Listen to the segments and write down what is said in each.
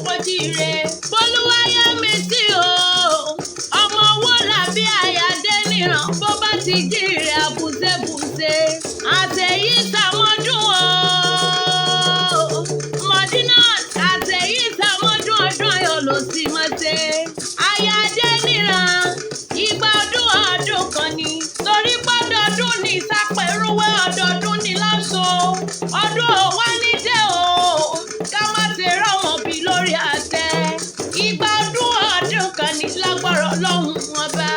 kójíire. Olúwayẹmísí o, ọmọ Owólabí Àyàdé níran bó bá ti jíire àbùsẹ̀bùsẹ̀. Àtẹ̀yí sàmọ́dún o, Mọ̀dínát àtẹ̀yí sàmọ́dún ọdún ayọ̀ ló sì mọ́ ṣe. Àyàdé níran ìgbà ọdún kan ni, torí pọ́dọọdún ní sápẹ̀rúwé ọdọọdún ní láṣọ. Ọdún òwá nídé o, ká má ti rọ́wọ́n bí lórí àtẹ. Ìgbà ọdún kan ní lágbára Ọlọ́run ọba.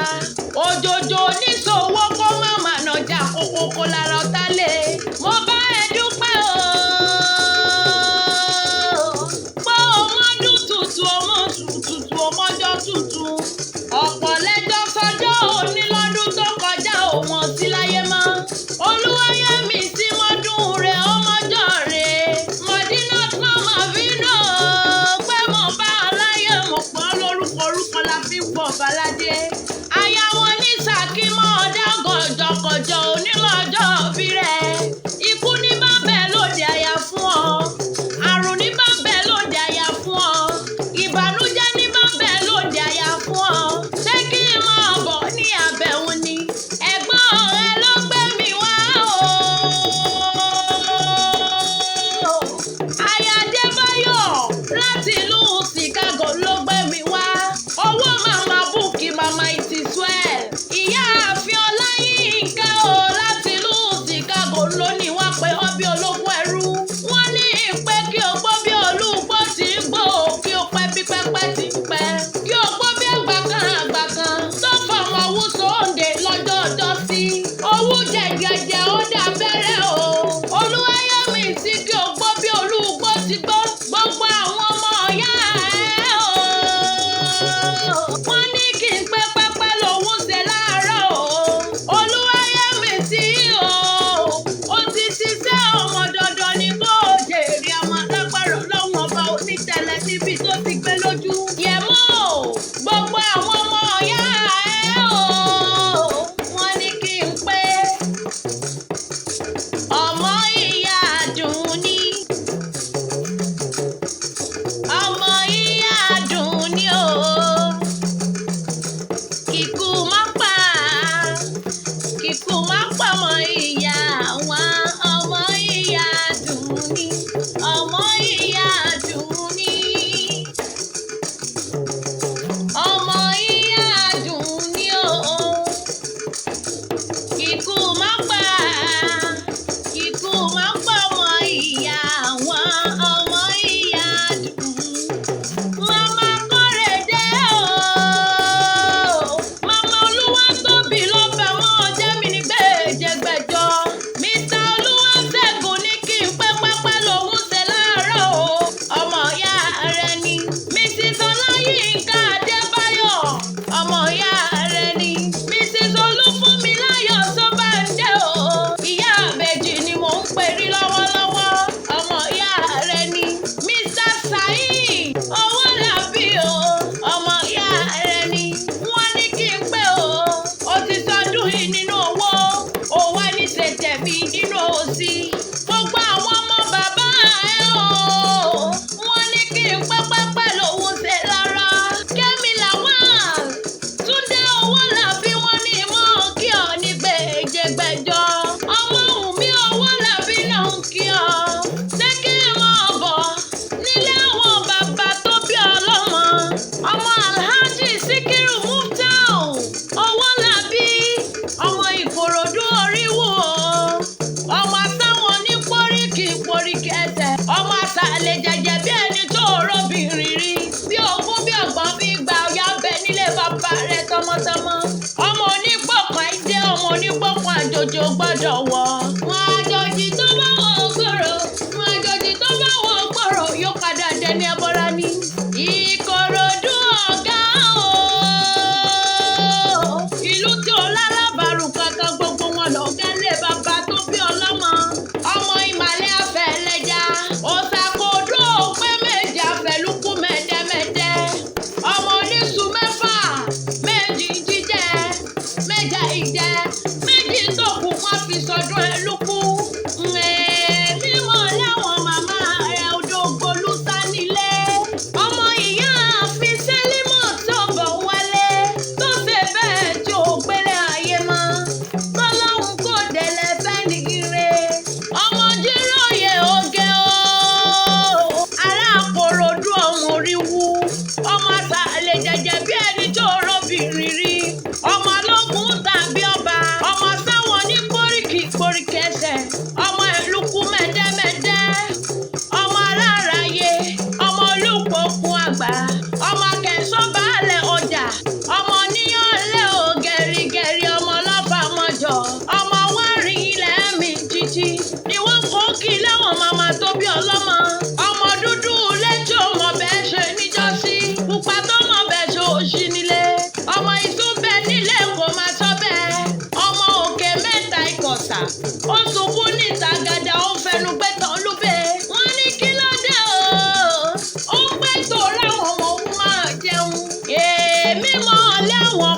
Òjòjò oníṣòwò kó má má nàjà kókókó lára ọ̀tá lé. Mo bá ẹ dúpẹ́ o, pé ọmọdún tuntun ọmọ tuntun ọmọjọ́ tuntun. Ọ̀pọ̀ lẹ́jọ́ sọjọ́ òní lọ́dún tó kọjá òun sí láyé mọ́. Olúwayẹmísí mọ́dún rẹ̀ ọmọjọ́ rẹ̀. Mọ̀dínát mama vino pé mo bá aláyé mo pọ̀ lórúkọ la fi ń pọ̀ baládé. Aya wọn ní Ṣakí mọ́ ọ̀dà gọ̀jọ̀gọ̀jọ̀ onílọ́jọ́ òbí rẹ̀. Ikú ní bá bẹ̀ lóde àyà fún ọ. Àrùn ní bá bẹ̀ lóde àyà fún ọ. Ìbànújẹ́ ní bá bẹ̀ lóde àyà fún ọ. Ṣé kí n máa bọ̀ ní àbẹ̀wò ni? Ẹ̀gbọ́n rẹ ló gbé mi wá o. Àyàdé Báyọ̀ láti ìlú Chicago ló gbé mi wá. Owó màmá búkì màmá ìtì swell. Ìyá àfin Ọláyínká o láti ìlú Chicago ló ní wá pé ọbí ológun ẹrú. Wọ́n ní ìpè kí o gbọ́ bí olúgbó ti ń gbó, kí o pẹ́ bí pẹ́pẹ́ ti ń pẹ́. Kí o gbọ́ bí àgbà kan tó fọmọ owó sóòndè lọ́jọ́ ọjọ́ sí. Owó jẹjẹjẹ ó dà bẹ́rẹ̀ o. Olúwayẹmísí kí o gbọ́ bí olúgbó ti gbọ́. Gbogbo àwọn ọmọ ọ̀yá ẹ̀ o. Wọ́n ní kí n pẹ́ pẹ́pẹ́ lòún ṣe láàárọ̀ o. Olúwayẹmísí o, ó ti ṣiṣẹ́ ọmọ dandan ní kó o jèrè ọmọ lágbára Ọlọ́run ọba onítẹ̀lẹ̀ níbi tó ti gbé lójú. Yẹ̀mọ́ o, gbogbo àwọn ọmọ ọ̀yá ẹ̀ o. Wọ́n ní kí n pé ọmọ ìyá Àdùnní. Ọmọ ìyá Àdùnní o. Kíkú má pa ọmọ ìyá àwọn ọmọ ìyá Àdùnní. Ọmọ ìyá Àdùnní. Ọmọ ìyá Àdùnní o. Kíkú má pa ọmọ ìyá àwọn ọmọ ìyá Àdùnní. Mama Kórèdé o. Mama Olúwatóbi ló bá wọn jẹ́ mi ní gbèjègbèjọ. Mr. Olúwaṣẹ́gun ní kí n pẹ́ pẹ́pẹ́ lòún ṣe láàárọ̀ o. Ọmọ ìyá rẹ̀ ni. Mrs. Ọláyínká Adébáyọ̀. Ọmọ ìyá rẹ̀ ni. Mrs. Olúfúnmiláyọ̀ Ṣóbàndé o. Ìyá àbèjì ni mò ń perí lọ́wọ́lọ́wọ́. Ọmọ ìyá rẹ̀ ni. Mr. Saheed Owólabí o. Ọmọ ìyá rẹ̀ ni. Wọ́n ní kí n pé o. O ti sọdún yìí nínú owó. Owó ẹni ṣe tẹ̀mí nínú òsì. Gbogbo àwọn ọmọ bàbá ẹ o. Wọ́n ní kí n pẹ́ pẹ́pẹ́ lòún ṣe lára. Kẹ́mi Lawal, Túndé Owólabí wọ́n ní mọ́ kí ọ ní gbèjègbèjọ. Ọmọ Wùmí Owólabí náà ń kí ọ. Ṣé kí n máa bọ̀ nílé àwọn bàbá tó bí ọlọ́mọ? Ọmọ Alhaji Síkírù Muftau Owólabí. Ọmọ Ìkòròdú Oríwò. Ọmọ táwọn ní póríkì ẹsẹ̀. Ọmọ àtàlẹ̀ jẹjẹ bí ẹni tó rọ́bìnrin rí. Bí ogún bí ọgbọ́n bí gba ọ̀yá bẹ nílé bàbá rẹ̀ tọmọtọmọ. Ọmọ onígbọ̀kan ìdè ọmọ onígbọ̀kan àjòjì ò gbọ́dọ̀ wọ̀. Wọn àjòjì tó bá wọ̀ ògbòrò. Wọn àjòjì tó bá wọ̀ ògbòrò yóò padà dẹni ẹbọra ní. Ìkòròdú ọ̀gá o. Ìlú tí ó lálábàárù kankan gbogbo wọn lọ̀gá lé bàbá tó bí ọlọ́mọ. Ọmọ ìmàlẹ́ àfẹ́lẹ́já. Òṣàkódó pé méjì àfẹ́lúkú mẹ́dẹ́mẹ́dẹ́. Ọmọ oníṣu mẹ́fà. Méjì jíjẹ. Méjà ìjẹ. Méjì tó kù wọ́n fi sọdún pópó àgbà. Ọmọ kẹsàn-án baálẹ̀ ọjà. Ọmọ níyàn lé o gẹ̀rìgẹ̀rì ọmọ lọ́fà mọ́jọ. Ọmọ wárin ilẹ̀ mi títí. Ni wọ́n kó kí lẹ́wọ̀n màmá tó bí ọlọ́mọ. Ọmọ dúdú létí ọmọ bẹ́ẹ̀ ṣe níjọ́sí. Pupa tó mọ̀ bẹ́ẹ̀ ṣe òṣì nílé. Ọmọ ìtúbẹ̀ nílé kò máa sọ bẹ́ẹ̀. Ọmọ òkè mẹ́ta ìkọ̀sà. Ó sunkún níta gàdá ó fẹnu gbé tán lúbẹ̀. Wọ́n ní kí ló dé o? Ó pẹ́ tó ráwọn ọmọ òun máa jẹun. Èmi mọ̀ lẹ́wọ̀n